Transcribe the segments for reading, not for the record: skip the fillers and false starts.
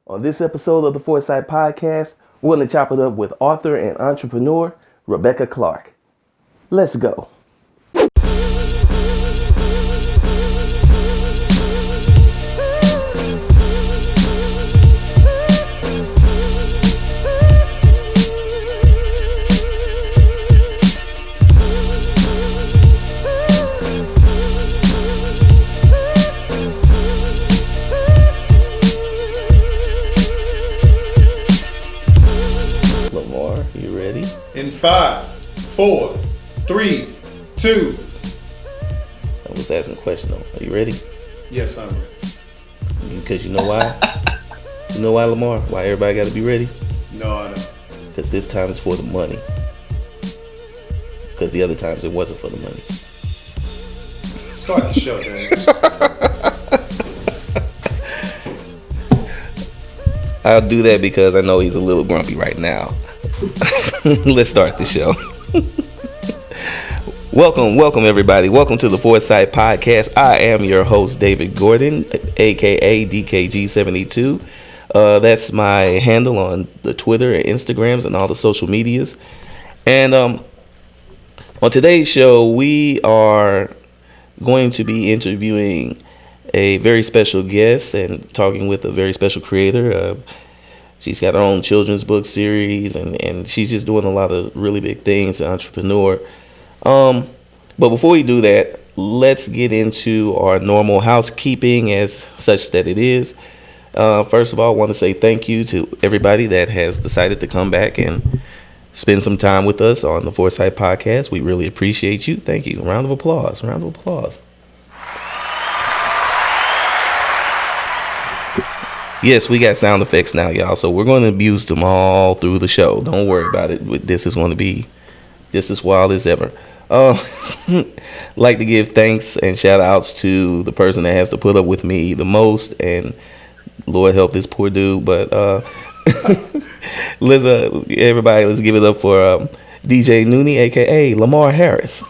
On this episode of the Foresight Podcast, we're going to chop it up with author and entrepreneur Rebecca Clark. Let's go. Lamar, you ready? In 5, 4, 3, 2. I was asking a question though. Are you ready? Yes, I'm ready. Because you know why? You know why, Lamar? Why everybody got to be ready? No, I don't. Because this time is for the money. Because the other times it wasn't for the money. Start the show, man. I'll do that because I know he's a little grumpy right now. Let's start the show. Welcome everybody. Welcome to the Foresight Podcast. I am your host, David Gordon, aka DKG72. That's my handle on the Twitter and Instagrams and all the social medias. And on today's show, we are going to be interviewing a very special guest and talking with a very special creator. She's got her own children's book series, and she's just doing a lot of really big things, an entrepreneur. But before we do that, let's get into our normal housekeeping as such that it is. First of all, I want to say thank you to everybody that has decided to come back and spend some time with us on the Foresight Podcast. We really appreciate you. Thank you. Round of applause. Round of applause. Yes, we got sound effects now, y'all. So we're going to abuse them all through the show. Don't worry about it. This is going to be just as wild as ever. Like to give thanks and shout outs to the person that has to put up with me the most, and Lord help this poor dude. But everybody, let's give it up for DJ Nooney, aka Lamar Harris.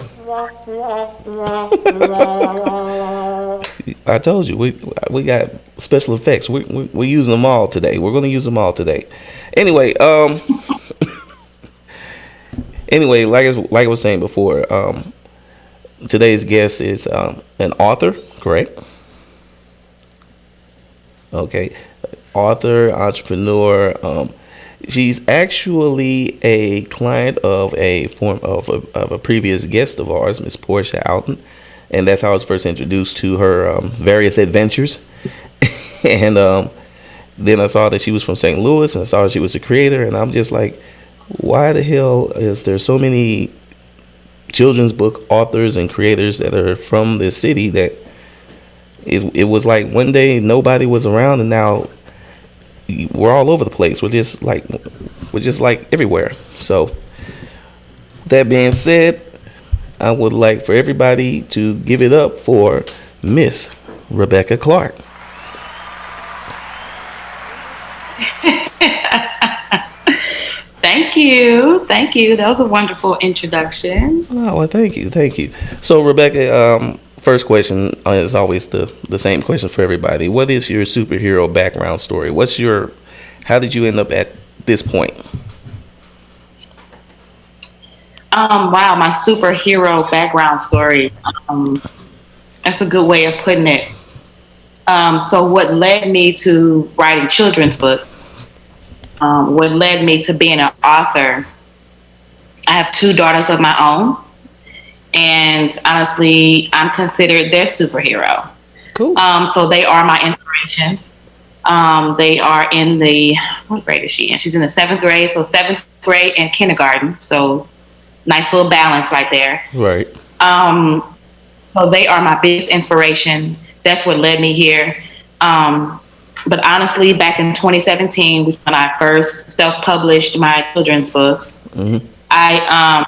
I told you we got special effects. We're using them all today. We're going to use them all today. Anyway, like I was saying before, today's guest is an author, correct? Okay, author, entrepreneur. She's actually a client of a previous guest of ours, Miss Portia Alton, and that's how I was first introduced to her various adventures. And then I saw that she was from St. Louis, and I saw she was a creator, and I'm just like, why the hell is there so many children's book authors and creators that are from this city that it was like one day nobody was around, and now we're all over the place. We're just like everywhere. So that being said, I would like for everybody to give it up for Miss Rebecca Clark. Thank you. That was a wonderful introduction. Oh, well, thank you. So, Rebecca, first question is always the same question for everybody. What is your superhero background story? How did you end up at this point? Wow, my superhero background story. That's a good way of putting it. So what led me to writing children's books? What led me to being an author? I have 2 daughters of my own, and honestly, I'm considered their superhero. Cool. So they are my inspirations. They are in what grade is she in? She's in the 7th grade, so 7th grade and kindergarten. So nice little balance right there. Right. So they are my biggest inspiration. That's what led me here. But honestly, back in 2017, when I first self-published my children's books, Mm-hmm. I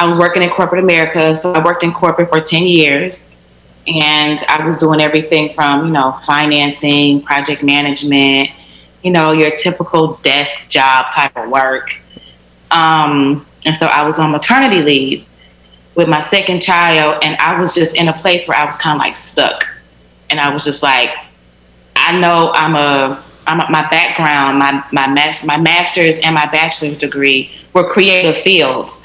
was working in corporate America. So I worked in corporate for 10 years. And I was doing everything from, financing, project management, your typical desk job type of work. And so I was on maternity leave with my second child, and I was just in a place where I was kind of like stuck. And I was just like, I know I'm a my background, my master's and my bachelor's degree were creative fields.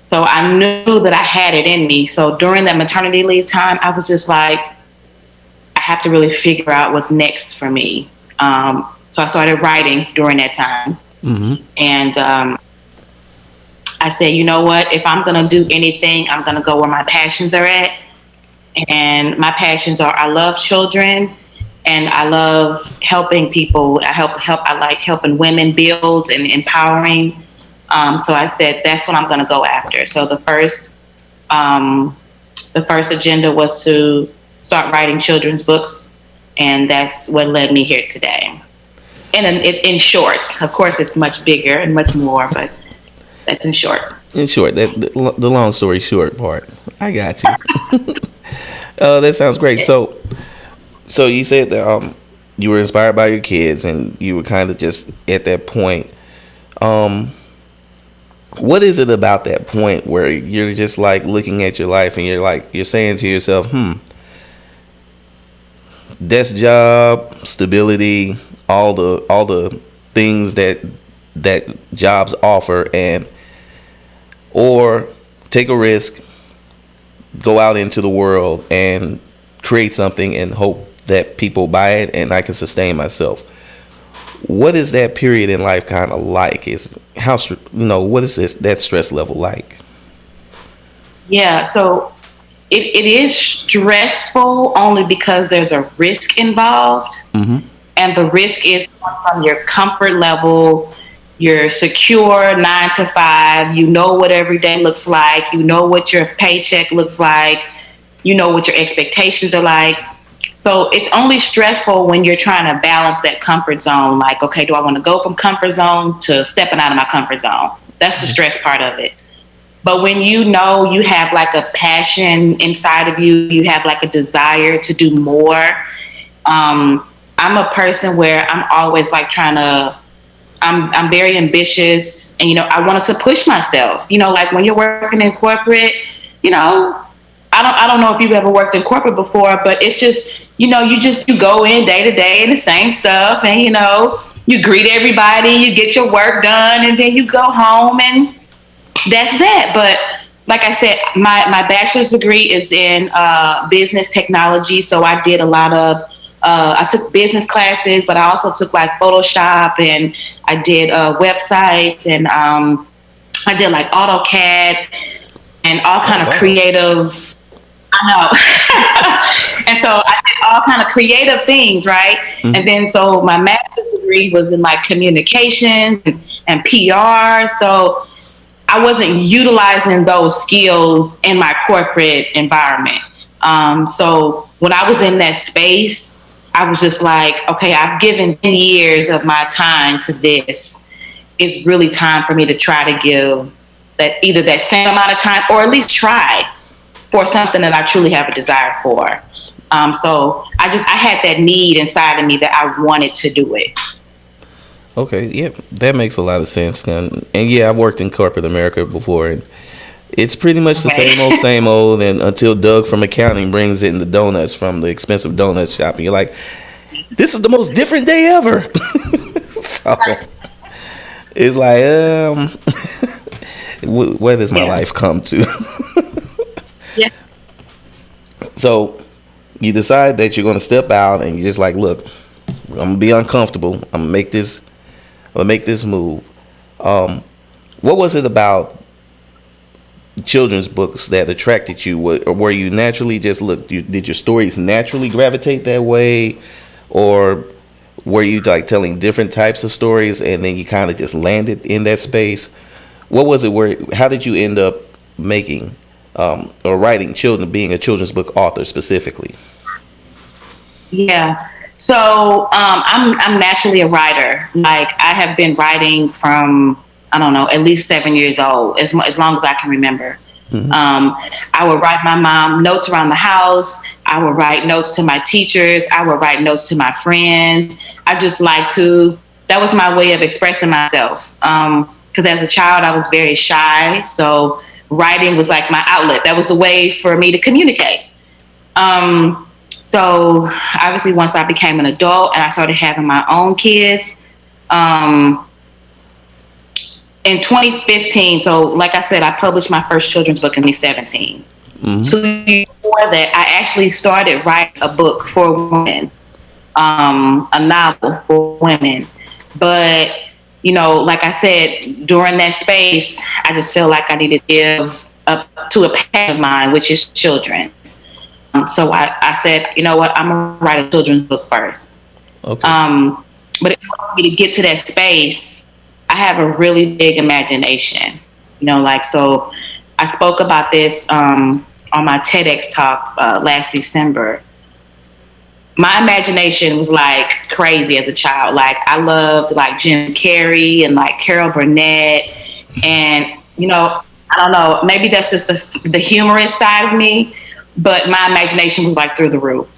So I knew that I had it in me. So during that maternity leave time, I was just like, I have to really figure out what's next for me. So I started writing during that time. Mm-hmm. And I said, you know what? If I'm going to do anything, I'm going to go where my passions are at. And my passions are, I love children and I love helping people. I like helping women build and empowering. So I said, that's what I'm going to go after. So the first agenda was to start writing children's books. And that's what led me here today. And in short, of course, it's much bigger and much more, but that's in short. In short, the long story short part. I got you. That sounds great. So you said that you were inspired by your kids, and you were kind of just at that point. What is it about that point where you're just like looking at your life and you're saying to yourself, desk job, stability, all the things that jobs offer, or take a risk, go out into the world and create something and hope that people buy it and I can sustain myself. What is that period in life kind of like? What is that stress level like? Yeah, so it is stressful only because there's a risk involved. Mm-hmm. And the risk is from your comfort level. You're secure 9 to 5. You know what every day looks like. You know what your paycheck looks like. You know what your expectations are like. So it's only stressful when you're trying to balance that comfort zone. Like, okay, do I want to go from comfort zone to stepping out of my comfort zone? That's the stress part of it. But when you know you have like a passion inside of you, you have like a desire to do more. I'm a person where I'm always like I'm very ambitious, and I wanted to push myself. Like when you're working in corporate, I don't know if you've ever worked in corporate before, but it's just you go in day to day and the same stuff, and you greet everybody, you get your work done, and then you go home, and that's that. But like I said, my bachelor's degree is in business technology, so I did a lot of I took business classes, but I also took like Photoshop, and I did websites, and I did like AutoCAD and all kind of creative. I know. And so I did all kind of creative things, right? Mm-hmm. And then so my master's degree was in like communications and PR. So I wasn't utilizing those skills in my corporate environment. So when I was in that space, I was just like, okay, I've given 10 years of my time to this. It's really time for me to try to give either that same amount of time or at least try for something that I truly have a desire for. So I had that need inside of me that I wanted to do it. Okay, yeah, that makes a lot of sense. And yeah, I've worked in corporate America before, and it's pretty much the same old, and until Doug from accounting brings in the donuts from the expensive donut shop, and you're like, this is the most different day ever. So it's like, where does my life come to? Yeah. So you decide that you're going to step out, and you're just like, look, I'm going to be uncomfortable. I'm going to make this move. What was it about children's books that attracted you, or were you naturally just did your stories naturally gravitate that way, or were you like telling different types of stories and then you kind of just landed in that space? What was it? How did you end up making or writing being a children's book author specifically? Yeah, so I'm naturally a writer. Like I have been writing from, I don't know, at least 7 years old, as long as I can remember. Mm-hmm. I would write my mom notes around the house. I would write notes to my teachers. I would write notes to my friends. I just that was my way of expressing myself. Because as a child, I was very shy. So writing was like my outlet. That was the way for me to communicate. So obviously, once I became an adult and I started having my own kids, um, in 2015. So, like I said, I published my first children's book in 2017. Mm-hmm. 2 years before that, I actually started writing a book for women, a novel for women. But like I said, during that space, I just feel like I needed to give up to a passion of mine, which is children. So I said, you know what, I'm gonna write a children's book first. Okay. But in order for me to get to that space, I have a really big imagination. So I spoke about this on my TEDx talk last December. My imagination was like crazy as a child. Like I loved like Jim Carrey and like Carol Burnett, and I don't know, maybe that's just the humorous side of me, but my imagination was like through the roof.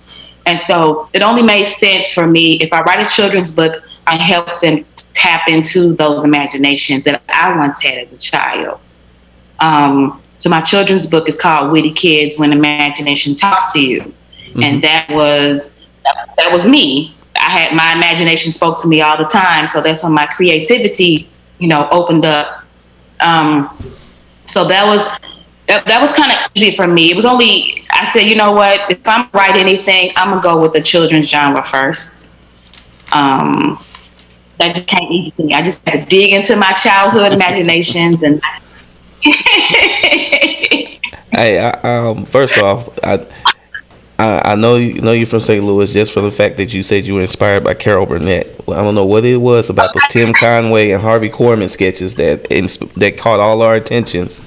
And so it only made sense for me if I write a children's book, I help them tap into those imaginations that I once had as a child. So my children's book is called Witty Kids When Imagination Talks to You. Mm-hmm. And that was me. My imagination spoke to me all the time. So that's when my creativity, opened up. So that was kind of easy for me. It was only, I said, you know what, if I'm write anything, I'm gonna go with the children's genre first. That just came easy to me. I just had to dig into my childhood imaginations and. Hey, first off, I know you're from St. Louis just for the fact that you said you were inspired by Carol Burnett. Well, I don't know what it was about the Tim Conway and Harvey Korman sketches that caught all our attentions,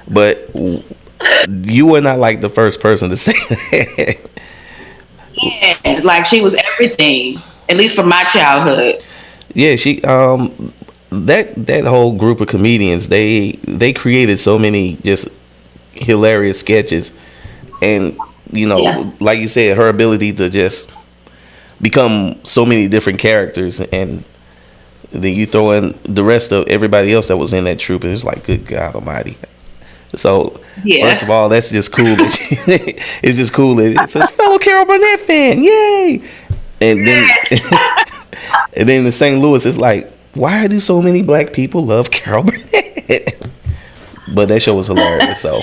but you were not like the first person to say that. Yeah, like she was everything, at least for my childhood. Yeah, she that whole group of comedians, they created so many just hilarious sketches, and like you said, her ability to just become so many different characters, and then you throw in the rest of everybody else that was in that troupe, and it's like, good God Almighty. So first of all, that's just cool. It's just cool that it's a fellow Carol Burnett fan, yay! And then and then in St. Louis, it's like, why do so many black people love Carol Burnett? But that show was hilarious. So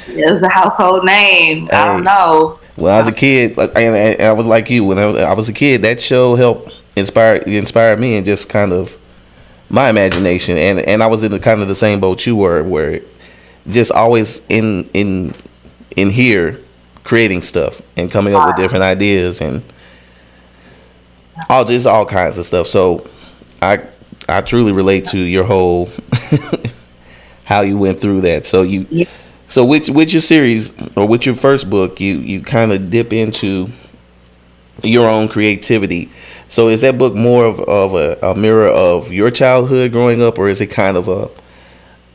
it's the household name. Hey, I don't know. When I was a kid, and I was like you, when I was a kid, that show helped inspire me and just kind of my imagination. And I was in kind of the same boat you were, where just always in here creating stuff and coming up with different ideas and all kinds of stuff. So I truly relate to your whole how you went through that. So so with your series or with your first book, you kind of dip into your own creativity. So is that book more of a mirror of your childhood growing up, or is it kind of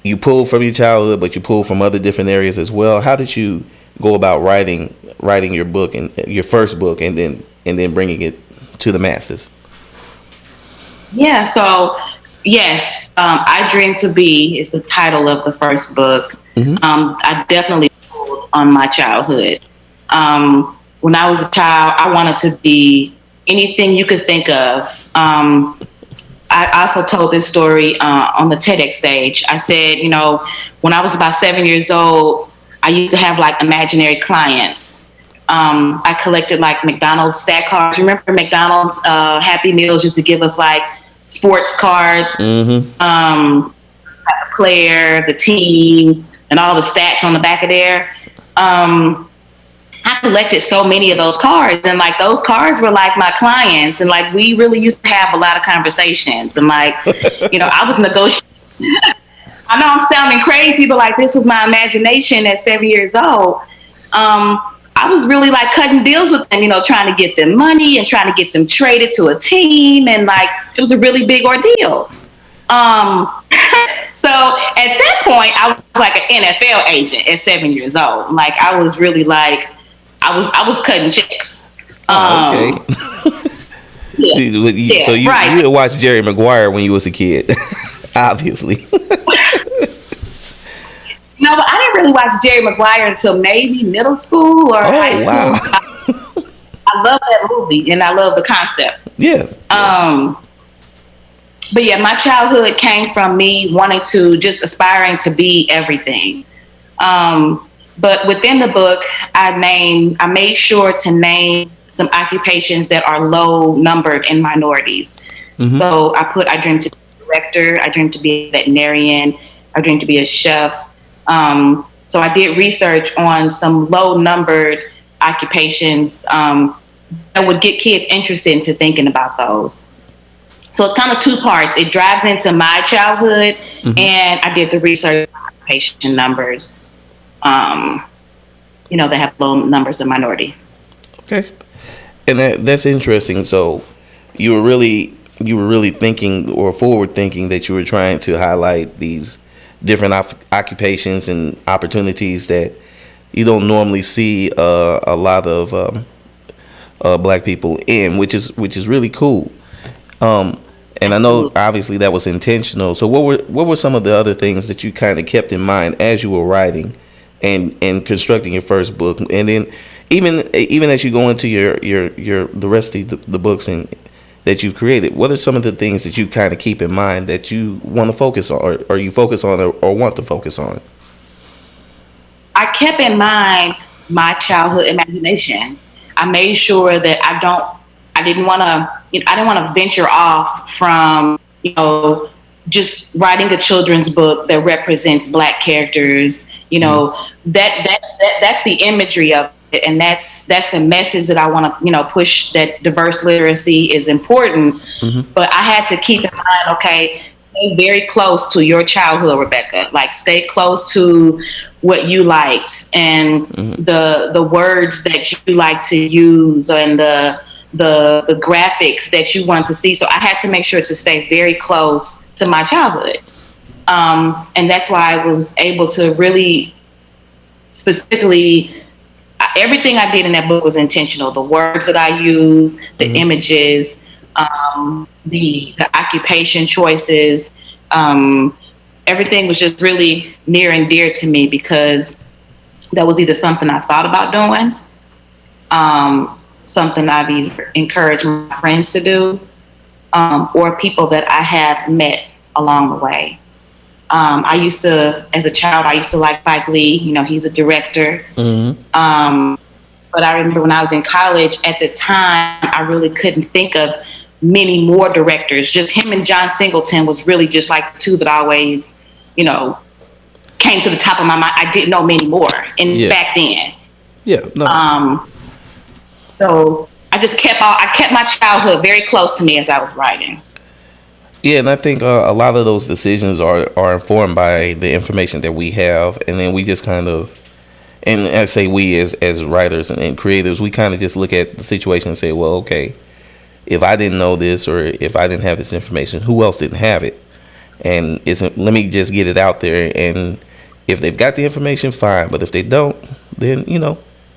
you pull from your childhood but you pull from other different areas as well? How did you go about writing your book and your first book and then bringing it to the masses? Yeah, so yes, I Dream to Be is the title of the first book. Mm-hmm. I definitely pulled on my childhood. When I was a child, I wanted to be anything you could think of. I also told this story on the TEDx stage. I said, when I was about 7 years old, I used to have like imaginary clients. I collected like McDonald's stack cards. Remember McDonald's Happy Meals used to give us like sports cards, mm-hmm. The player, the team, and all the stats on the back of there. I collected so many of those cards, and like those cards were like my clients, and like we really used to have a lot of conversations, and like I was negotiating. I know I'm sounding crazy, but like this was my imagination at 7 years old. I was really like cutting deals with them, trying to get them money and trying to get them traded to a team, and like it was a really big ordeal. So at that point, I was like an NFL agent at 7 years old. Like I was really like I was cutting checks. Okay. So you had watched Jerry Maguire when you was a kid, obviously. No, but I didn't really watch Jerry Maguire until maybe middle school or high Oh school. wow. I love that movie and I love the concept. Yeah. But yeah, my childhood came from me wanting to just aspiring to be everything. But within the book, I made sure to name some occupations that are low numbered in minorities. Mm-hmm. So I dreamed to be a director, I dreamed to be a veterinarian, I dreamed to be a chef. So I did research on some low numbered occupations that would get kids interested into thinking about those. So it's kind of two parts. It drives into my childhood, mm-hmm. and I did the research on occupation numbers, that have low numbers of minority. Okay, and that's interesting. So you were really thinking or forward thinking that you were trying to highlight these different occupations and opportunities that you don't normally see a lot of black people in, which is really cool. And I know obviously that was intentional. So what were some of the other things that you kind of kept in mind as you were writing and constructing your first book, and then even as you go into your the rest of the books and that you've created, what are some of the things that you kind of keep in mind that you want to focus on, or you focus on, or want to focus on? I kept in mind my childhood imagination. I made sure that I didn't want to venture off from, just writing a children's book that represents Black characters. That's the imagery of it, and that's the message that I want to, push, that diverse literacy is important. Mm-hmm. But I had to keep in mind, okay, stay very close to your childhood, Rebecca. Like, stay close to what you liked and mm-hmm. the words that you like to use, and the graphics that you want to see. So I had to make sure to stay very close to my childhood. And that's why I was able to really specifically, everything I did in that book was intentional. The words that I used, the mm-hmm. images, the occupation choices, everything was just really near and dear to me, because that was either something I thought about doing, something I've either encouraged my friends to do, or people that I have met along the way. As a child, I used to like Spike Lee. He's a director. Mm-hmm. But I remember when I was in college, at the time, I really couldn't think of many more directors. Just him and John Singleton was really just like the two that always, came to the top of my mind. I didn't know many more back then. Yeah. No. So I kept my childhood very close to me as I was writing. Yeah, and I think a lot of those decisions are informed by the information that we have, and then we just kind of, and I say we as writers and creators, we kind of just look at the situation and say, well, okay, if I didn't know this, or if I didn't have this information, who else didn't have it? And let me just get it out there, and if they've got the information, fine, but if they don't, then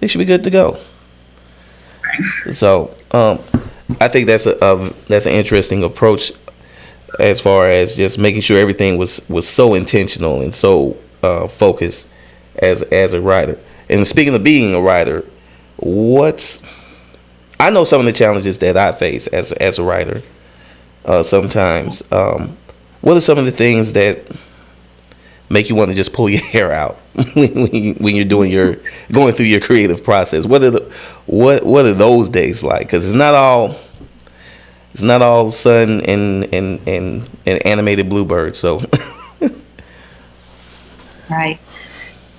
they should be good to go. So I think that's an interesting approach, as far as just making sure everything was so intentional and so focused as a writer. And speaking of being a writer, I know some of the challenges that I face as a writer sometimes. What are some of the things that make you want to just pull your hair out when you're going through your creative process? What are those days like? Because it's not all sun and animated bluebirds. So right.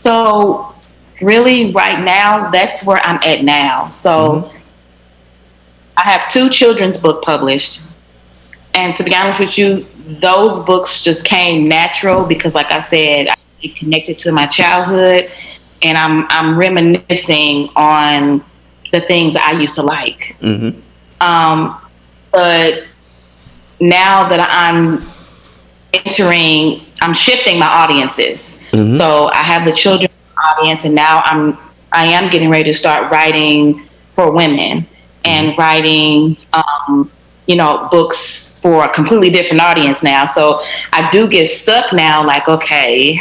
So really, right now, that's where I'm at now. So mm-hmm. I have 2 children's books published, and to be honest with you, those books just came natural because, like I said, I get connected to my childhood, and I'm reminiscing on the things that I used to like. Mm-hmm. But now that I'm shifting my audiences. Mm-hmm. So I have the children's audience, and now I am getting ready to start writing for women and writing, books for a completely different audience now. So I do get stuck now, like, okay,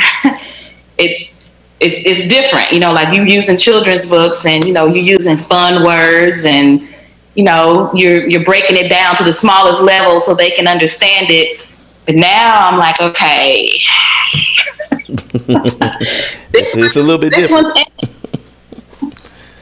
it's different, like you using children's books and, you're using fun words and, you're breaking it down to the smallest level so they can understand it. But now I'm like, okay, It's a little bit different.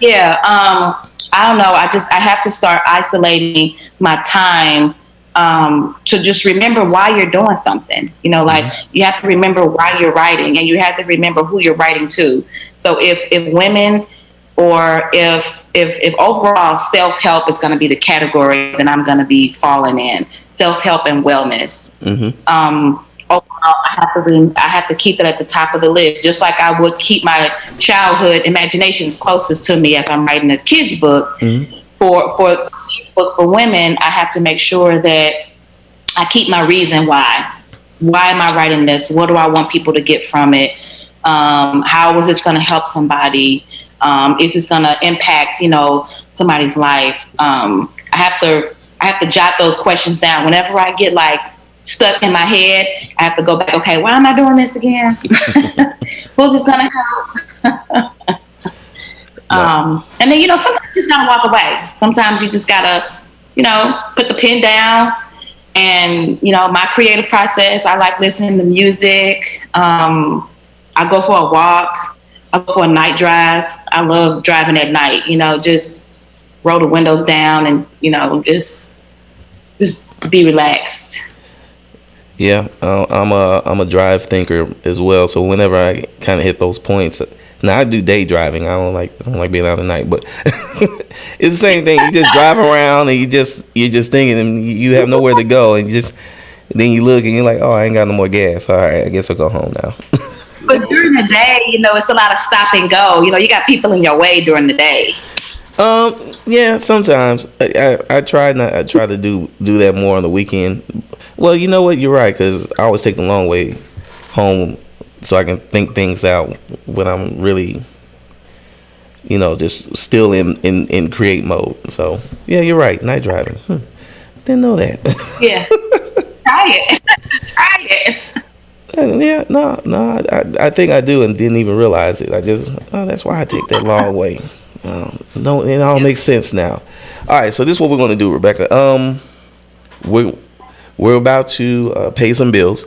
Yeah. I don't know. I have to start isolating my time to just remember why you're doing something. You have to remember why you're writing, and you have to remember who you're writing to. So if women, or if overall self-help is going to be the category, then I'm going to be falling in self-help and wellness. Overall, I have to keep it at the top of the list, just like I would keep my childhood imaginations closest to me as I'm writing a kid's book. For women, I have to make sure that I keep my reason why. Why am I writing this? What do I want people to get from it? How is this going to help somebody? Is this going to impact, somebody's life? I have to jot those questions down whenever I get stuck in my head. I have to go back. Okay, why am I doing this again? Who's this going to help? And then, sometimes you just gotta walk away. Sometimes you just gotta, put the pen down. And, my creative process, I like listening to music. I go for a walk. I go for a night drive. I love driving at night, just roll the windows down and, just be relaxed. Yeah, I'm a drive thinker as well. So whenever I kind of hit those points, now I do day driving. I don't like being out at night, but it's the same thing. You just drive around and you're just thinking, and you have nowhere to go, and then you look and you're like, oh, I ain't got no more gas. All right, I guess I'll go home now. But during the day, it's a lot of stop and go. You got people in your way during the day. Yeah, sometimes I try to do that more on the weekend. Well, you know what? You're right, because I always take the long way home so I can think things out when I'm really, just still in create mode. So yeah, you're right. Night driving. Didn't know that. Yeah, try it. Try it. Yeah, no. I think I do and didn't even realize it. That's why I take that long way. No, it all makes sense now. All right, so this is what we're going to do, Rebecca. We're about to pay some bills,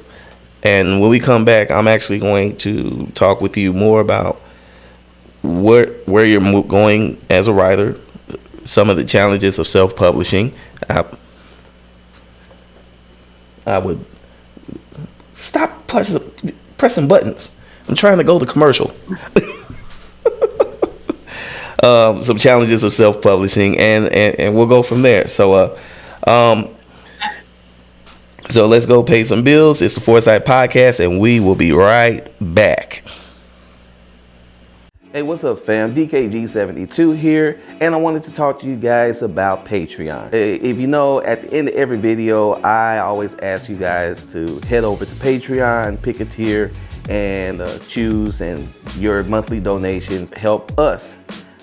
and when we come back, I'm actually going to talk with you more about where you're going as a writer, some of the challenges of self-publishing. I would stop pressing buttons. I'm trying to go to commercial. Some challenges of self-publishing, and we'll go from there. So let's go pay some bills. It's the Foresight Podcast, and we will be right back. Hey, what's up, fam? DKG72 here, and I wanted to talk to you guys about Patreon. If you know, at the end of every video, I always ask you guys to head over to Patreon, pick a tier, and choose, and your monthly donations help us,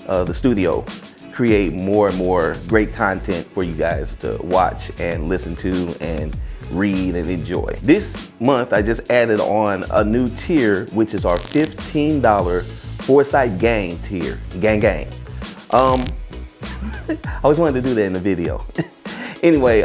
the studio, create more and more great content for you guys to watch and listen to and read and enjoy. This month, I just added on a new tier, which is our $15 Foresight Gang tier. Gang. I always wanted to do that in the video. Anyway,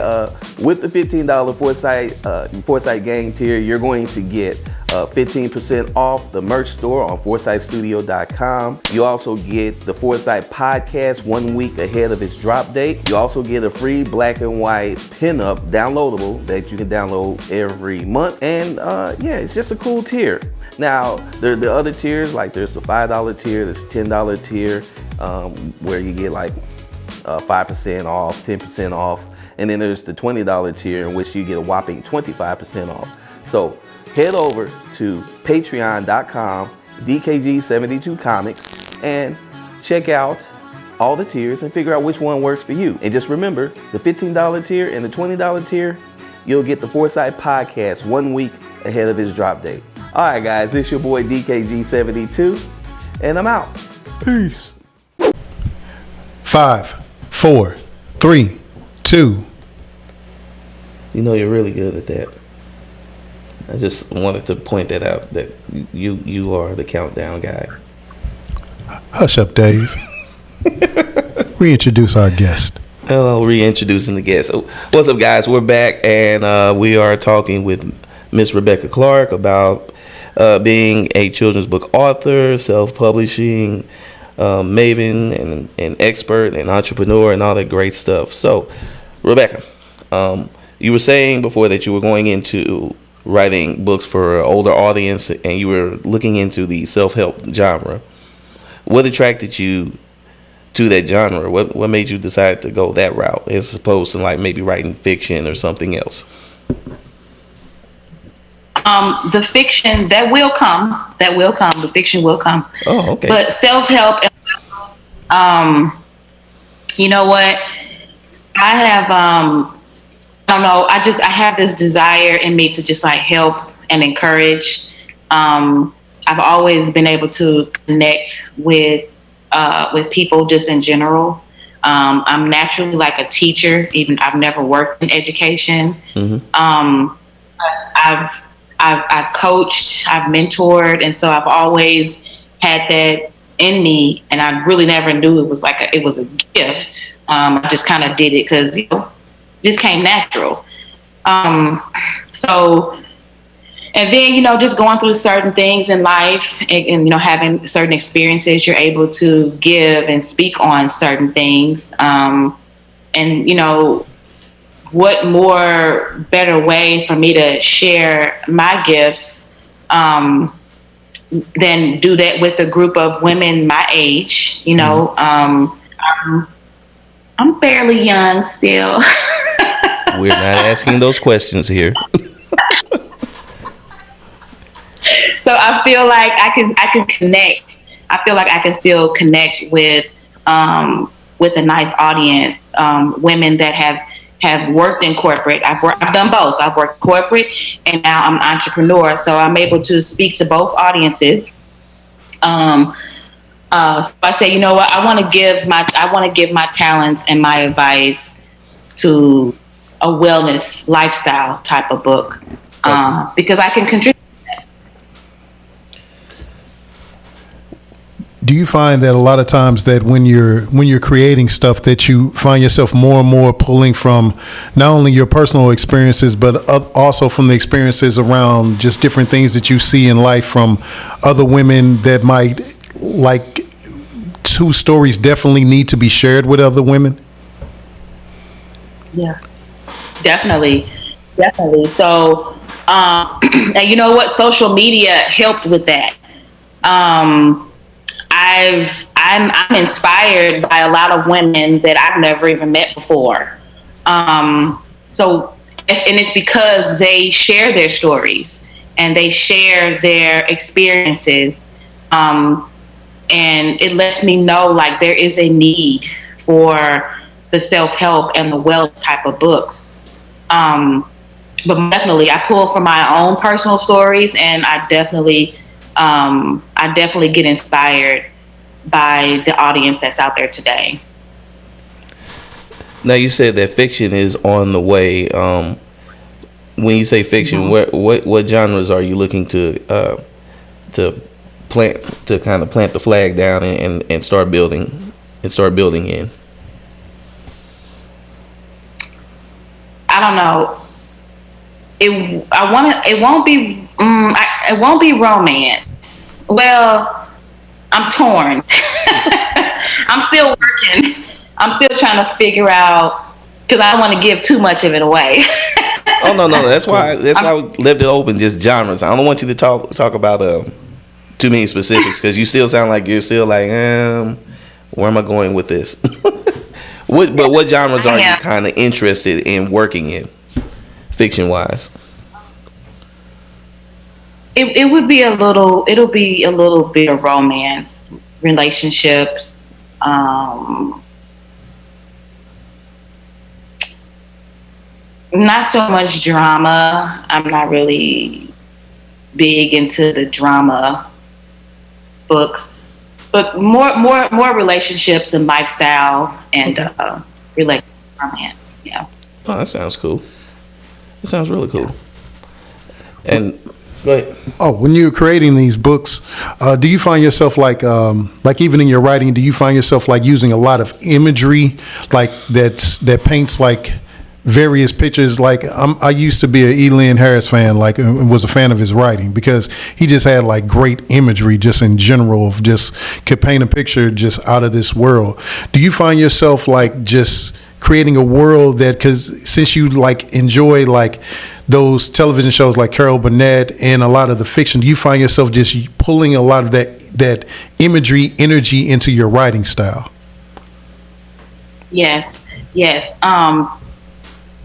with the $15 Foresight Gang tier, you're going to get 15% off the merch store on foresightstudio.com. You also get the Foresight Podcast 1 week ahead of its drop date. You also get a free black and white pinup downloadable that you can download every month. And yeah, it's just a cool tier. Now, there are the other tiers, like there's the $5 tier, there's $10 tier, where you get like 5% off, 10% off. And then there's the $20 tier, in which you get a whopping 25% off. So head over to patreon.com, DKG72 Comics, and check out all the tiers and figure out which one works for you. And just remember, the $15 tier and the $20 tier, you'll get the Foresight Podcast 1 week ahead of its drop date. All right, guys, it's your boy DKG72, and I'm out. Peace. 5, 4, 3, 2. You know you're really good at that. I just wanted to point that out, that you are the countdown guy. Hush up, Dave. Reintroduce our guest. Hello, reintroducing the guest. So, what's up, guys? We're back, and we are talking with Miss Rebecca Clark about being a children's book author, self-publishing, maven, and expert, and entrepreneur, and all that great stuff. So, Rebecca, you were saying before that you were going into writing books for an older audience, and you were looking into the self-help genre. What attracted you to that genre? What made you decide to go that route as opposed to like maybe writing fiction or something else? The fiction that will come. The fiction will come. Oh, okay. But self-help, you know what? I have, I don't know. I have this desire in me to just like help and encourage. I've always been able to connect with people just in general. I'm naturally like a teacher, even I've never worked in education. Mm-hmm. I've coached, I've mentored, and so I've always had that in me, and I really never knew it was it was a gift. I just kind of did it because this came natural. And then, just going through certain things in life and having certain experiences, you're able to give and speak on certain things. What more better way for me to share my gifts than do that with a group of women my age? I'm fairly young still. We're not asking those questions here. So I feel like I can connect. I feel like I can still connect with a nice audience, women that have worked in corporate. I've done both. I've worked corporate, and now I'm an entrepreneur. So I'm able to speak to both audiences. So I say, you know what? I want to give my talents and my advice to a wellness lifestyle type of book, because I can contribute. Do you find that a lot of times that when you're creating stuff that you find yourself more and more pulling from not only your personal experiences, but also from the experiences around just different things that you see in life from other women that might, like, whose stories definitely need to be shared with other women? Yeah, definitely. So, and you know what? Social media helped with that. I'm inspired by a lot of women that I've never even met before. And it's because they share their stories and they share their experiences. And it lets me know like there is a need for the self-help and the wellness type of books. But definitely I pull from my own personal stories, and I definitely get inspired by the audience that's out there today. Now, you said that fiction is on the way. When you say fiction, mm-hmm. what genres are you looking to plant the flag down and start building in? I don't know. It won't be romance. Well, I'm torn. I'm still working. I'm still trying to figure out, because I don't want to give too much of it away. Oh no, that's why we left it open, just genres. I don't want you to talk about too many specifics, because you still sound like you're still like, where am I going with this? What genres are you kind of interested in working in, fiction wise? It'll be a little bit of romance, relationships, not so much drama. I'm not really big into the drama books, but more relationships and lifestyle and relationship romance. Yeah. Oh, that sounds cool. That sounds really cool. And go ahead. Oh, when you're creating these books, do you find yourself like even in your writing, do you find yourself like using a lot of imagery, like that paints like various pictures? Like I used to be a E. Lynn Harris fan, like, and was a fan of his writing because he just had like great imagery, just in general, of just could paint a picture just out of this world. Do you find yourself like just creating a world that, because since you like enjoy like those television shows like Carol Burnett and a lot of the fiction, do you find yourself just pulling a lot of that imagery energy into your writing style? Yes.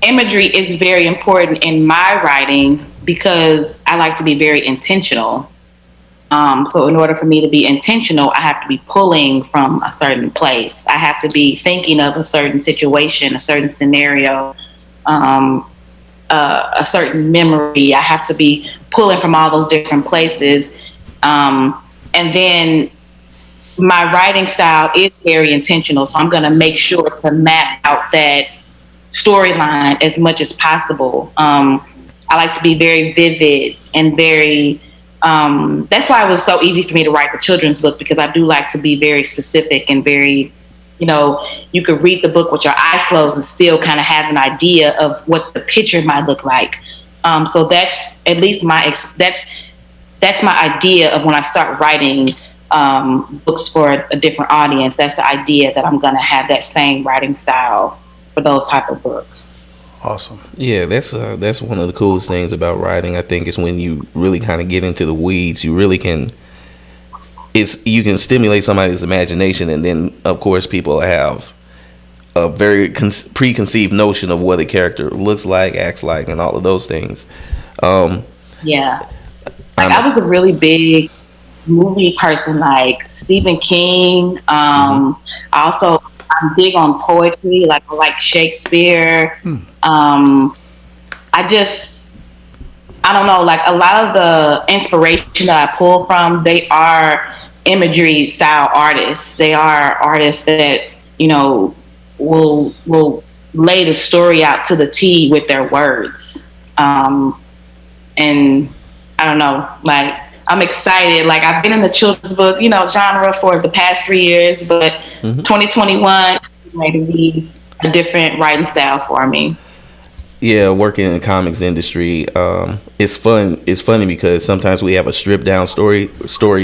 Imagery is very important in my writing because I like to be very intentional. So in order for me to be intentional, I have to be pulling from a certain place. I have to be thinking of a certain situation, a certain scenario, a certain memory. I have to be pulling from all those different places. And then my writing style is very intentional. So I'm going to make sure to map out that storyline as much as possible. I like to be very vivid and very, that's why it was so easy for me to write the children's book, because I do like to be very specific and very, you could read the book with your eyes closed and still kind of have an idea of what the picture might look like. So that's at least that's my idea of when I start writing books for a different audience. That's the idea, that I'm going to have that same writing style for those type of books. Awesome. Yeah, that's one of the coolest things about writing. I think is when you really kind of get into the weeds. You really can. You can stimulate somebody's imagination, and then of course people have a very preconceived notion of what a character looks like, acts like, and all of those things. Yeah, like I was a really big movie person, like Stephen King. Also, I'm big on poetry, like I like Shakespeare. I don't know, like a lot of the inspiration that I pull from, they are imagery style artists. They are artists that, will lay the story out to the T with their words. And I don't know, like I'm excited. Like I've been in the children's book, genre for the past 3 years, but 2021 is going to be a different writing style for me. Yeah, working in the comics industry, it's fun. It's funny because sometimes we have a stripped down story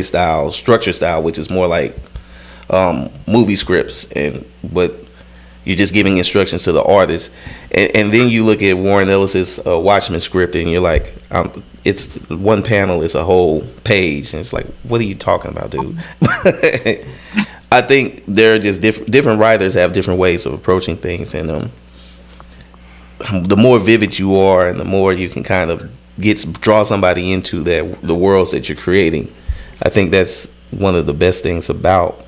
style, structure style, which is more like movie scripts, but you're just giving instructions to the artist, and then you look at Warren Ellis's Watchmen script, and you're like, it's one panel, it's a whole page, and it's like, what are you talking about, dude? I think they're just different writers have different ways of approaching things, and the more vivid you are, and the more you can kind of draw somebody into the worlds that you're creating. I think that's one of the best things about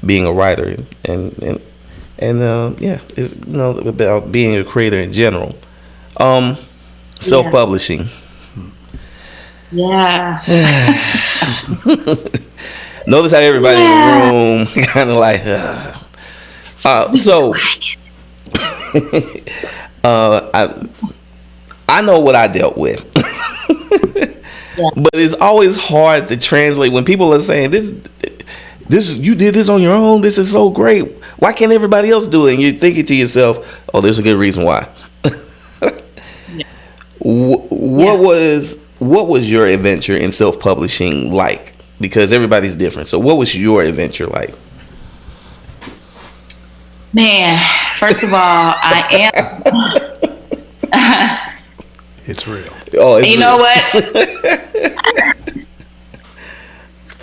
being a writer, and it's, about being a creator in general. Self-publishing. Yeah. Notice how everybody in the room kind of like, so. I know what I dealt with, but it's always hard to translate when people are saying this you did this on your own. This is so great. Why can't everybody else do it? And you're thinking to yourself, oh, there's a good reason why. What was your adventure in self-publishing like? Because everybody's different. So what was your adventure like? Man, first of all, I am. It's real. Oh, it's you real. know what?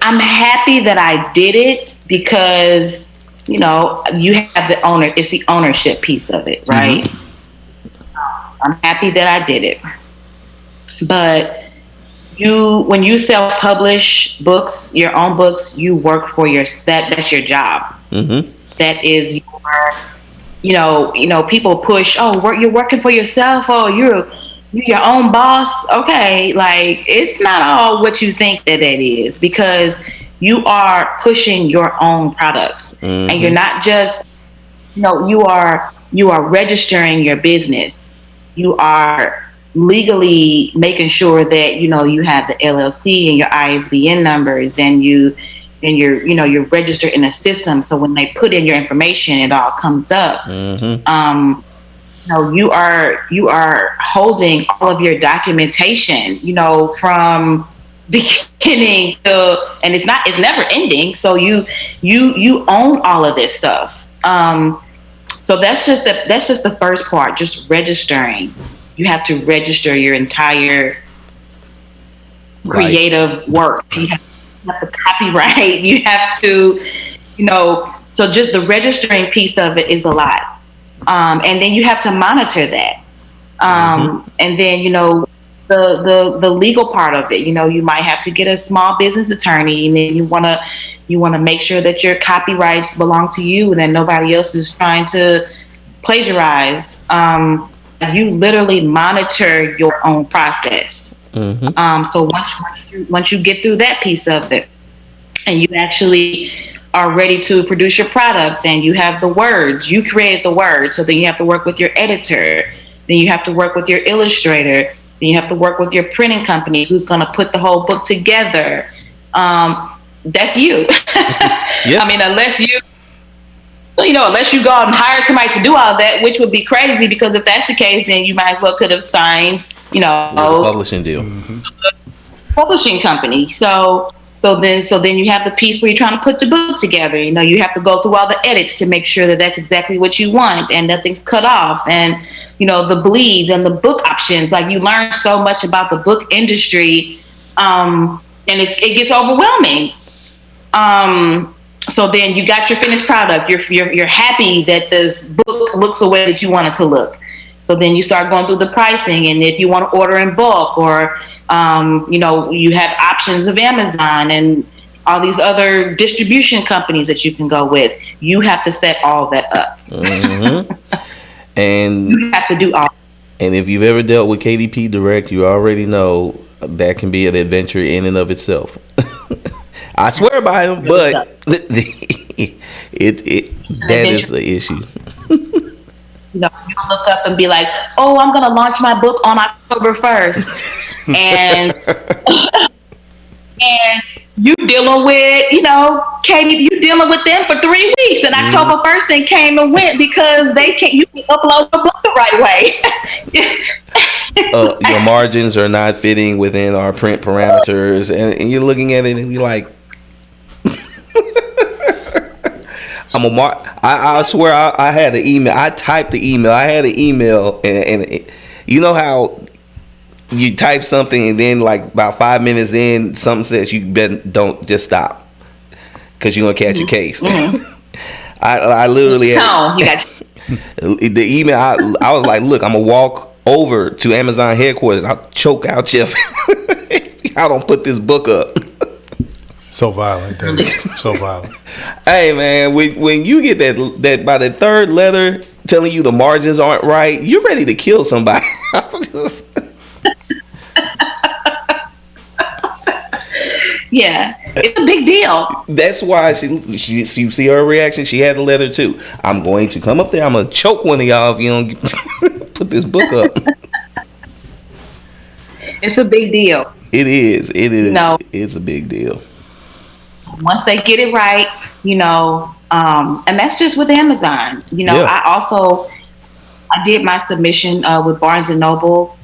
I'm happy that I did it because, you have the owner. It's the ownership piece of it, right? I'm happy that I did it. But when you self-publish books, your own books, you work for that's your job. That is your, people push, you're working for yourself. Oh, you're your own boss. Okay. Like it's not all what you think that is, because you are pushing your own product, and you're not just, you are registering your business. You are legally making sure that you have the LLC and your ISBN numbers, and you're registered in a system. So when they put in your information, it all comes up. Mm-hmm. You are holding all of your documentation, from beginning to, and it's never ending. So you own all of this stuff. So that's just the first part, just registering. You have to register your entire creative work. You have to copyright. You have to, so just the registering piece of it is a lot. And then you have to monitor that. And then, the legal part of it, you might have to get a small business attorney, and then you want to make sure that your copyrights belong to you and that nobody else is trying to plagiarize. You literally monitor your own process. So once you get through that piece of it, and you actually are ready to produce your product, and you have the words, you created the words, so then you have to work with your editor, then you have to work with your illustrator, then you have to work with your printing company who's going to put the whole book together. That's you. Yep. I mean, unless you go out and hire somebody to do all that, which would be crazy, because if that's the case, then you might as well could have signed, a publishing deal. Publishing company. So then you have the piece where you're trying to put the book together. You have to go through all the edits to make sure that that's exactly what you want and nothing's cut off, and the bleeds and the book options. Like, you learn so much about the book industry, and it gets overwhelming. So then you got your finished product. You're happy that this book looks the way that you want it to look. So then you start going through the pricing, and if you want to order in bulk, or you have options of Amazon and all these other distribution companies that you can go with. You have to set all that up. And you have to do all. And if you've ever dealt with KDP Direct, you already know that can be an adventure in and of itself. I swear by them, but that is the issue. You look up and be like, "Oh, I'm going to launch my book on October 1st," and you dealing with, Katie, you dealing with them for 3 weeks, and October 1st they came and went because you can upload the book the right way. Your margins are not fitting within our print parameters, and you're looking at it and you're like, I swear I had an email. I typed the email. I had an email, and you know how you type something and then like about 5 minutes in, something says you don't just stop because you're gonna catch a case. I literally had the email. I was like, look, I'm gonna walk over to Amazon headquarters. I'll choke out Jeff. I don't put this book up. So violent, Dave. So violent. Hey man, when you get that by the third letter telling you the margins aren't right, you're ready to kill somebody. Yeah, it's a big deal. That's why you see her reaction. She had the letter too. I'm going to come up there. I'm gonna choke one of y'all if you don't put this book up. It's a big deal. It is. It's a big deal. Once they get it right, and that's just with Amazon. Yeah. I did my submission with Barnes and Noble.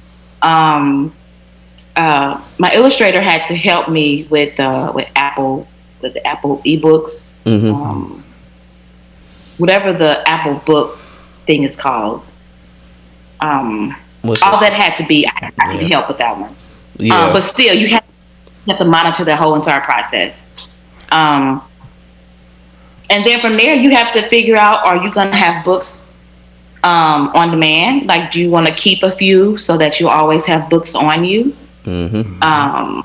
My illustrator had to help me with Apple ebooks, whatever the Apple book thing is called. All that had to be. I need help with that one. Yeah. But still, you have to monitor the whole entire process. And then from there, you have to figure out: are you going to have books on demand? Like, do you want to keep a few so that you always have books on you? So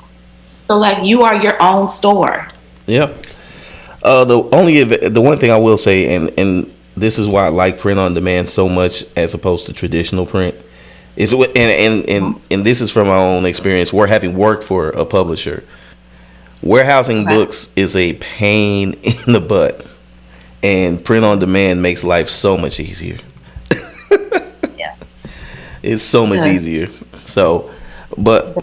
like you are your own store. Yeah. The one thing I will say, and this is why I like print on demand so much as opposed to traditional print, is and this is from my own experience. We're having worked for a publisher. Warehousing books is a pain in the butt, and print on demand makes life so much easier. Yeah, it's so much easier. So, but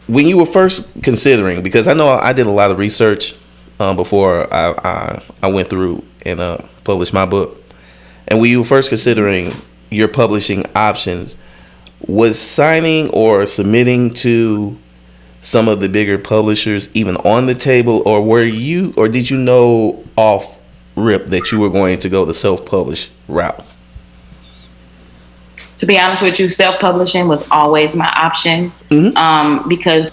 when you were first considering, because I know I did a lot of research before I went through and published my book, and when you were first considering your publishing options, was signing or submitting to some of the bigger publishers even on the table, or did you know off rip that you were going to go the self-publish route? To be honest with you, self-publishing was always my option, because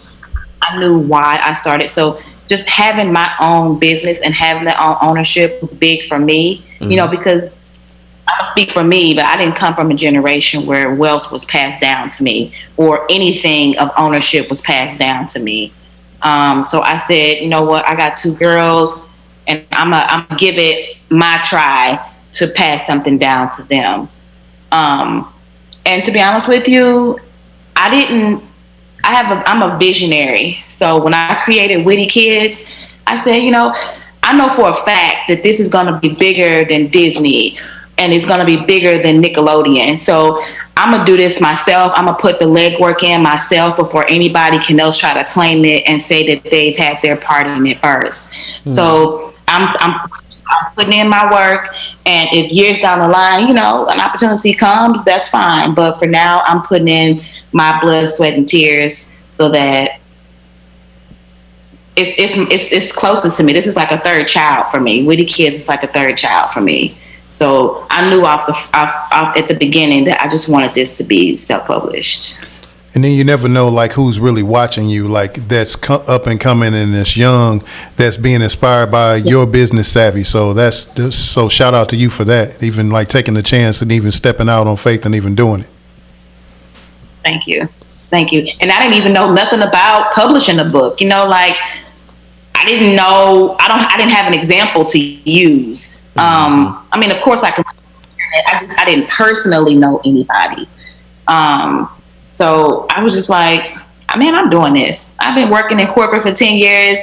I knew why I started. So just having my own business and having that own ownership was big for me, because I'll speak for me, but I didn't come from a generation where wealth was passed down to me or anything of ownership was passed down to me. So I said, you know what, I got 2 girls and I'm gonna give it my try to pass something down to them. And to be honest with you, I'm a visionary. So when I created Witty Kids, I said, I know for a fact that this is going to be bigger than Disney and it's going to be bigger than Nickelodeon. So I'm going to do this myself. I'm going to put the legwork in myself before anybody can else try to claim it and say that they've had their part in it first. So I'm putting in my work, and if years down the line, an opportunity comes, that's fine. But for now, I'm putting in my blood, sweat, and tears so that it's closest to me. This is like a third child for me. Witty Kids is like a third child for me. So I knew off at the beginning that I just wanted this to be self-published. And then you never know, like, who's really watching you, like, that's up and coming and that's young, that's being inspired by your business savvy. So so shout out to you for that, even like taking the chance and even stepping out on faith and even doing it. Thank you. And I didn't even know nothing about publishing a book. I didn't know. I didn't have an example to use. I mean, of course, I didn't personally know anybody. So I was just like, man, I'm doing this. I've been working in corporate for 10 years.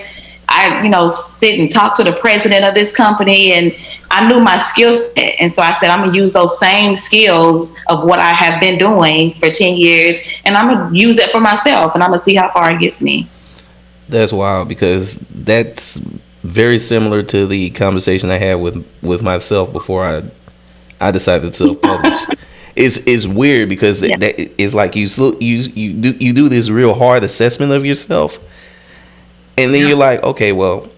I, sit and talk to the president of this company, and I knew my skill set. And so I said, I'm going to use those same skills of what I have been doing for 10 years, and I'm going to use it for myself, and I'm going to see how far it gets me. That's wild, because that's very similar to the conversation I had with myself before I decided to self-publish. It's weird because it's like you do this real hard assessment of yourself, and then you're like, okay, well,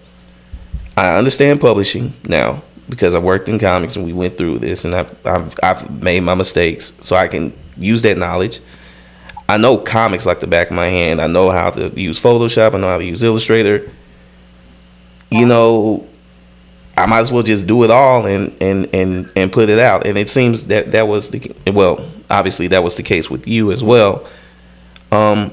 I understand publishing now because I worked in comics and we went through this, and I've made my mistakes, so I can use that knowledge. I know comics like the back of my hand. I know how to use Photoshop. I know how to use Illustrator. I might as well just do it all and put it out. And it seems that was obviously that was the case with you as well. Do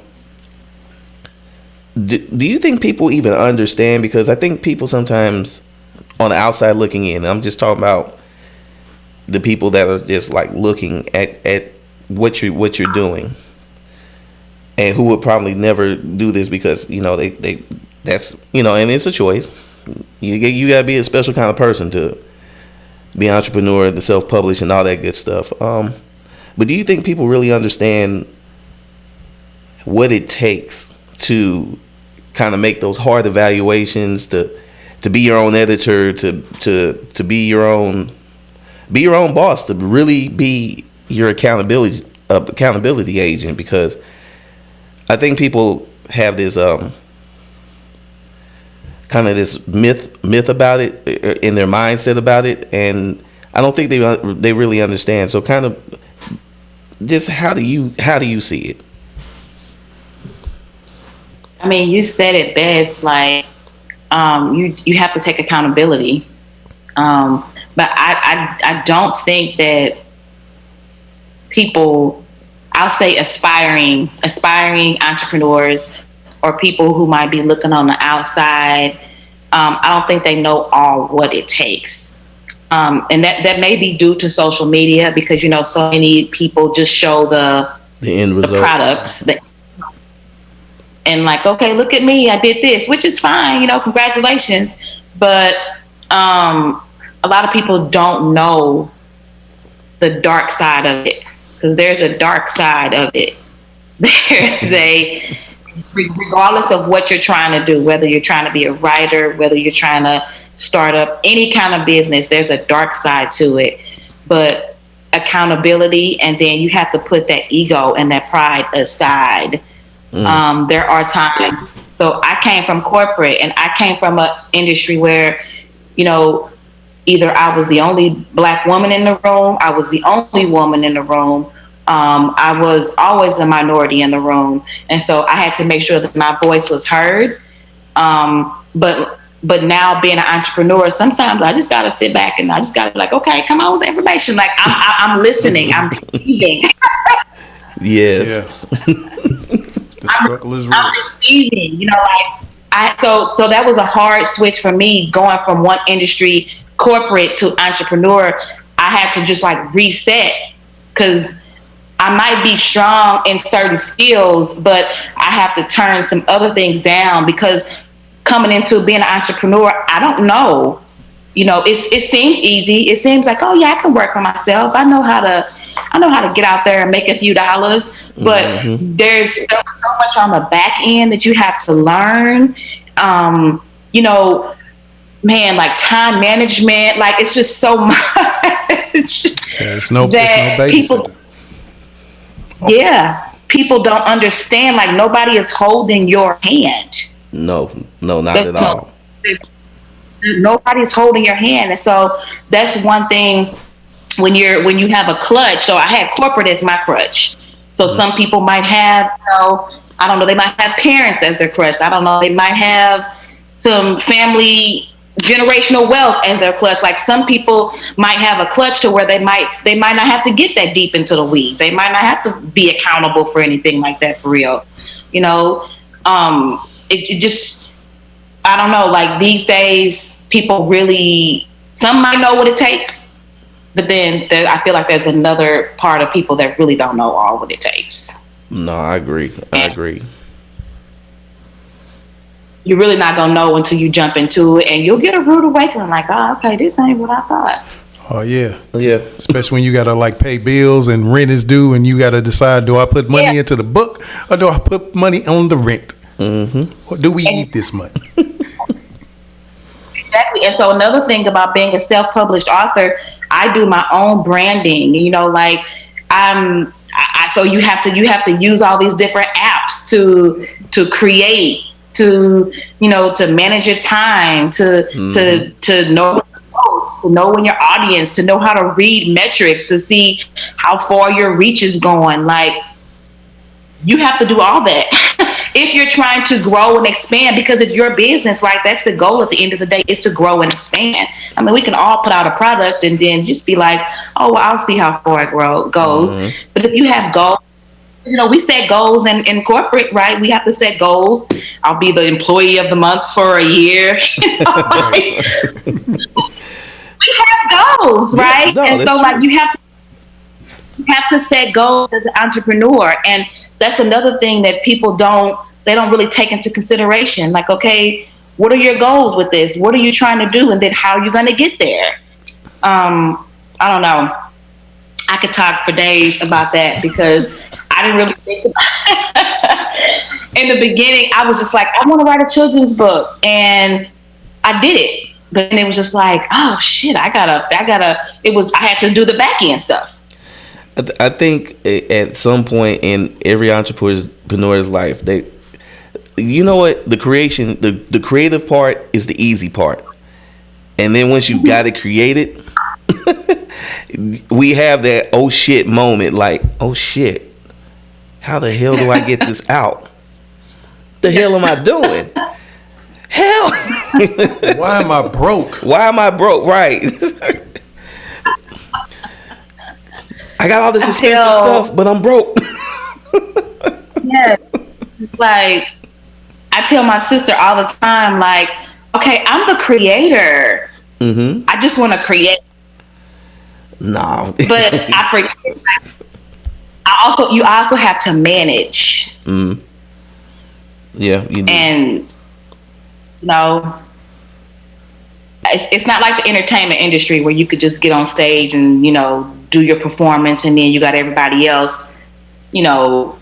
you think people even understand? Because I think people sometimes on the outside looking in, I'm just talking about the people that are just like looking at what you're doing, and who would probably never do this because they that's and it's a choice. You gotta be a special kind of person to be an entrepreneur, to self-publish, and all that good stuff. But do you think people really understand what it takes to kind of make those hard evaluations, to be your own editor, to be your own boss, to really be your accountability agent? Because I think people have this kind of this myth about it in their mindset about it, and I don't think they really understand. So kind of just how do you see it? I mean, you said it best. Like, you have to take accountability, but I don't think that people, I'll say aspiring entrepreneurs or people who might be looking on the outside, I don't think they know all what it takes. And that may be due to social media, because, so many people just show the end result, the products. And like, okay, look at me, I did this, which is fine, congratulations. But a lot of people don't know the dark side of it. because there's a dark side of it. There's a, regardless of what you're trying to do, whether you're trying to be a writer, whether you're trying to start up any kind of business, there's a dark side to it. But accountability, and then you have to put that ego and that pride aside. There are times. So I came from corporate, and I came from an industry where, either I was the only black woman in the room, I was the only woman in the room. I was always a minority in the room. And so I had to make sure that my voice was heard. But now being an entrepreneur, sometimes I just got to sit back and I just got to like, okay, come on with the information. Like I'm listening, I'm receiving. Yes. Yeah. The struggle is real. I'm receiving, so that was a hard switch for me, going from one industry, corporate, to entrepreneur. I had to just like reset, because I might be strong in certain skills, but I have to turn some other things down, because coming into being an entrepreneur, I don't know. It seems easy. It seems like, oh yeah, I can work for myself. I know how to get out there and make a few dollars. But there's so much on the back end that you have to learn. Man, like time management, like it's just so much. It's no babysitter. People don't understand. Like nobody is holding your hand. No, not at all. Nobody's holding your hand, and so that's one thing. When you have a clutch, so I had corporate as my crutch. So some people might have, I don't know, they might have parents as their crutch. I don't know, they might have some family generational wealth as their clutch. Like some people might have a clutch to where they might not have to get that deep into the weeds. They might not have to be accountable for anything like that for real. It just, I don't know, like these days, people really, some might know what it takes, but then I feel like there's another part of people that really don't know all what it takes. No, I agree. You're really not going to know until you jump into it, and you'll get a rude awakening like, oh, okay, this ain't what I thought. Oh, yeah. Yeah. Especially when you got to like pay bills and rent is due, and you got to decide, do I put money into the book or do I put money on the rent? Or do we eat this month? Exactly. And so another thing about being a self-published author, I do my own branding. So you have to use all these different apps to create, to manage your time, to know what to post, to know when your audience, to know how to read metrics, to see how far your reach is going. Like you have to do all that. If you're trying to grow and expand, because it's your business, right? That's the goal at the end of the day, is to grow and expand. I mean, we can all put out a product and then just be like, oh, well, I'll see how far it goes. But if you have goals, we set goals in corporate, right? We have to set goals. I'll be the employee of the month for a year. We have goals, right? You have to set goals as an entrepreneur. And that's another thing that people don't really take into consideration. Like, okay, what are your goals with this? What are you trying to do? And then how are you going to get there? I don't know. I could talk for days about that, because I didn't really think about it. In the beginning, I was just like, I want to write a children's book. And I did it. But then it was just like, oh shit, I had to do the back end stuff. I think at some point in every entrepreneur's life, you know what, the creative part is the easy part, and then once you've got it created, we have that oh shit moment. Like, oh shit, how the hell do I get this out? The hell am I doing? Hell, why am I broke? Right. I got all this expensive stuff, but I'm broke. Yeah. Like, I tell my sister all the time, like, okay, I'm the creator. I just want to create. No. But I forget, like, you also have to manage. Yeah, you do. And, it's not like the entertainment industry where you could just get on stage and, do your performance, and then you got everybody else, you know,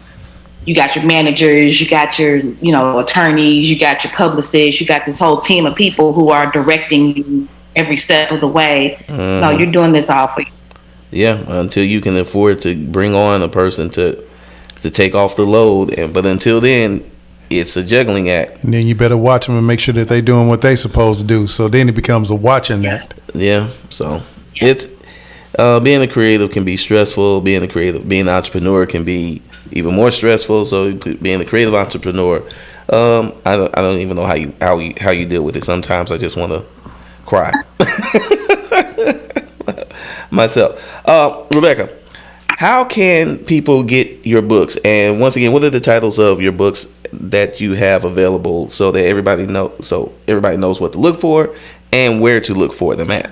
you got your managers, you got your, you know, attorneys, you got your publicists, you got this whole team of people who are directing you every step of the way. No, you're doing this all for you. Yeah, until you can afford to bring on a person to take off the load, but until then, it's a juggling act. And then you better watch them and make sure that they're doing what they're supposed to do. So then it becomes a watching act. Yeah, so it's being a creative can be stressful. Being an entrepreneur can be even more stressful. So being a creative entrepreneur, I don't even know how you deal with it. Sometimes I just want to cry myself. Rebecca, how can people get your books? And once again, what are the titles of your books that you have available so that everybody knows what to look for and where to look for them at?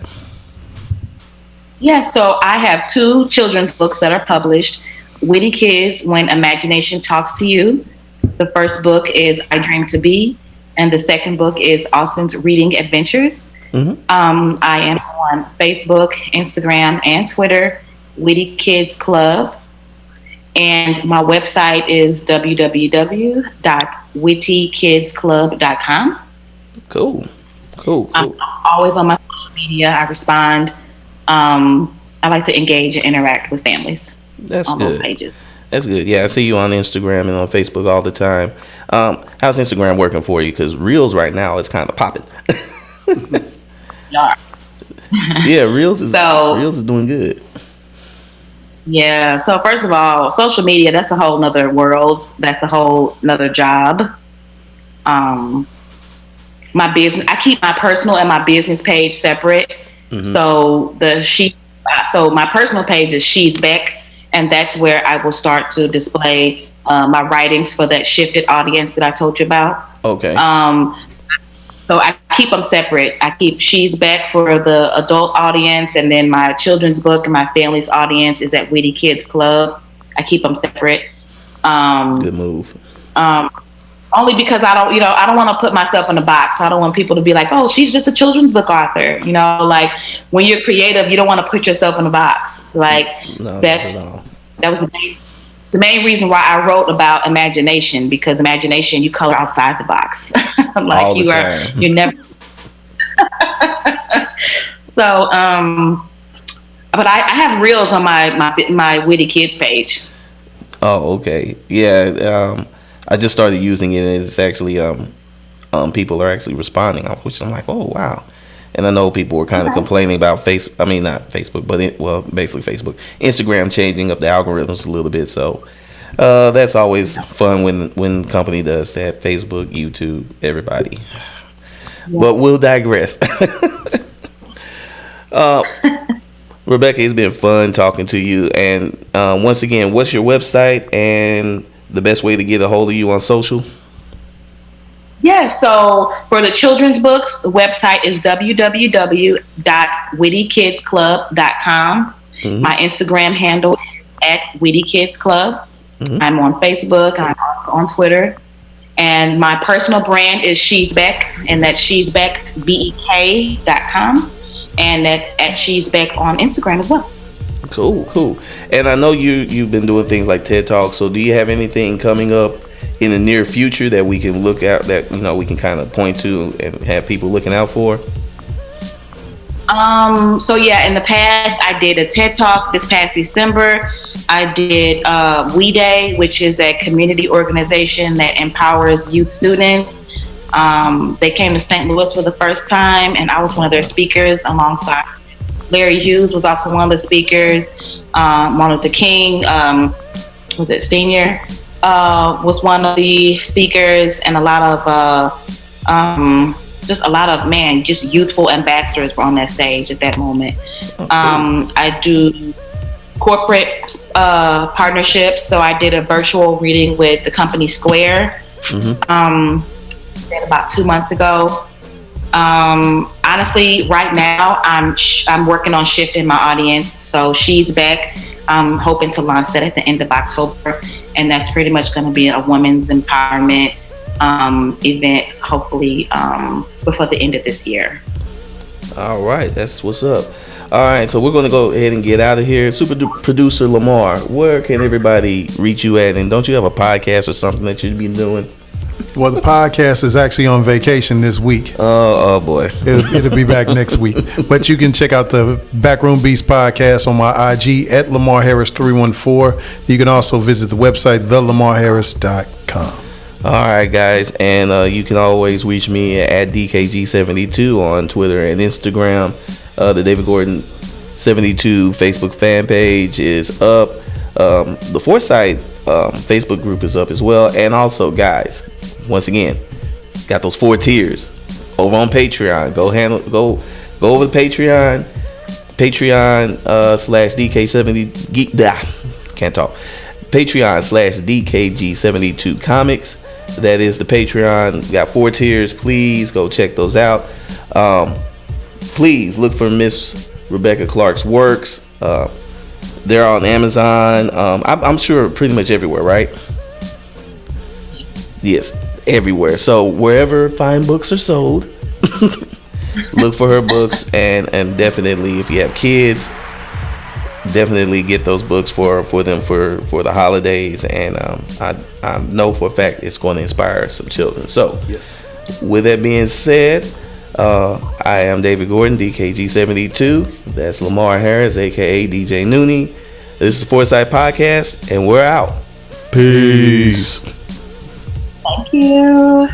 Yeah, so I have 2 children's books that are published. Witty Kids, When Imagination Talks to You. The first book is I Dream to Be, and the second book is Austin's Reading Adventures. I am on Facebook, Instagram, and Twitter, Witty Kids Club. And my website is www.wittykidsclub.com. Cool. I'm always on my social media. I respond. I like to engage and interact with families. That's on good. Those pages. That's good. Yeah, I see you on Instagram and on Facebook all the time. How's Instagram working for you? Because Reels right now is kind of popping. Yeah. Yeah, Reels is doing good. Yeah. So first of all, social media, that's a whole nother world. That's a whole nother job. My business, I keep my personal and my business page separate. So my personal page is She's Beck, and that's where I will start to display my writings for that shifted audience that I told you about. Okay. So I keep them separate. I keep She's Beck for the adult audience, and then my children's book and my family's audience is at Witty Kids Club. I keep them separate. Good move. Only because I don't want to put myself in a box. I don't want people to be like, oh, she's just a children's book author. You know, like when you're creative, you don't want to put yourself in a box. Like that was the main reason why I wrote about imagination, because imagination, you color outside the box. Like all the time. you're never. So, but I have reels on my Witty Kids page. Oh, okay. Yeah. I just started using it, and it's actually people are actually responding, which I'm like, oh wow. And I know people were kind of complaining about not Facebook, but basically Facebook, Instagram changing up the algorithms a little bit. So that's always fun when company does that. Facebook, YouTube, everybody. Yeah. But we'll digress. Rebecca, it's been fun talking to you. And once again, what's your website and the best way to get a hold of you on social? Yeah, so for the children's books, the website is www.wittykidsclub.com. My Instagram handle is @wittykidsclub. I'm on Facebook. I'm also on Twitter. And my personal brand is She's Beck, and that's She's Beck, BEK.com. And that's at She's Beck on Instagram as well. Cool. And I know you've been doing things like TED Talks. So do you have anything coming up in the near future that we can look at, that we can kind of point to and have people looking out for? So yeah, in the past I did a TED Talk this past December. I did We Day, which is a community organization that empowers youth students. They came to St. Louis for the first time, and I was one of their speakers alongside Larry Hughes was also one of the speakers. Martin Luther King, Senior, was one of the speakers, and a lot of youthful ambassadors were on that stage at that moment. Okay. I do corporate partnerships, so I did a virtual reading with the company Square about 2 months ago. Honestly, right now I'm working on shifting my audience. So She's Beck. I'm hoping to launch that at the end of October, and that's pretty much going to be a women's empowerment event, hopefully before the end of this year. All right, that's what's up. All right, so we're going to go ahead and get out of here. Producer Lamar, where can everybody reach you at? And don't you have a podcast or something that you'd be doing? Well, the podcast is actually on vacation this week. Oh boy. It'll be back next week. But you can check out the Backroom Beast podcast on my IG at Lamar Harris 314. You can also visit the website, thelamarharris.com. All right, guys. And you can always reach me at DKG72 on Twitter and Instagram. The David Gordon 72 Facebook fan page is up. The Foresight Facebook group is up as well. And also, guys, once again, got those 4 tiers over on Patreon. Go over to Patreon slash DK70 can't talk. Patreon slash DKG72 comics. That is the Patreon. We got 4 tiers. Please go check those out. Please look for Miss Rebecca Clark's works. They're on Amazon. I'm sure pretty much everywhere, right? Yes, everywhere. So wherever fine books are sold, look for her books, and definitely if you have kids, definitely get those books for them for the holidays. And I know for a fact it's going to inspire some children. So Yes. with that being said, I am David Gordon, DKG72. That's Lamar Harris, aka DJ Noonie. This is the Foresight Podcast, and we're out. Peace. Thank you.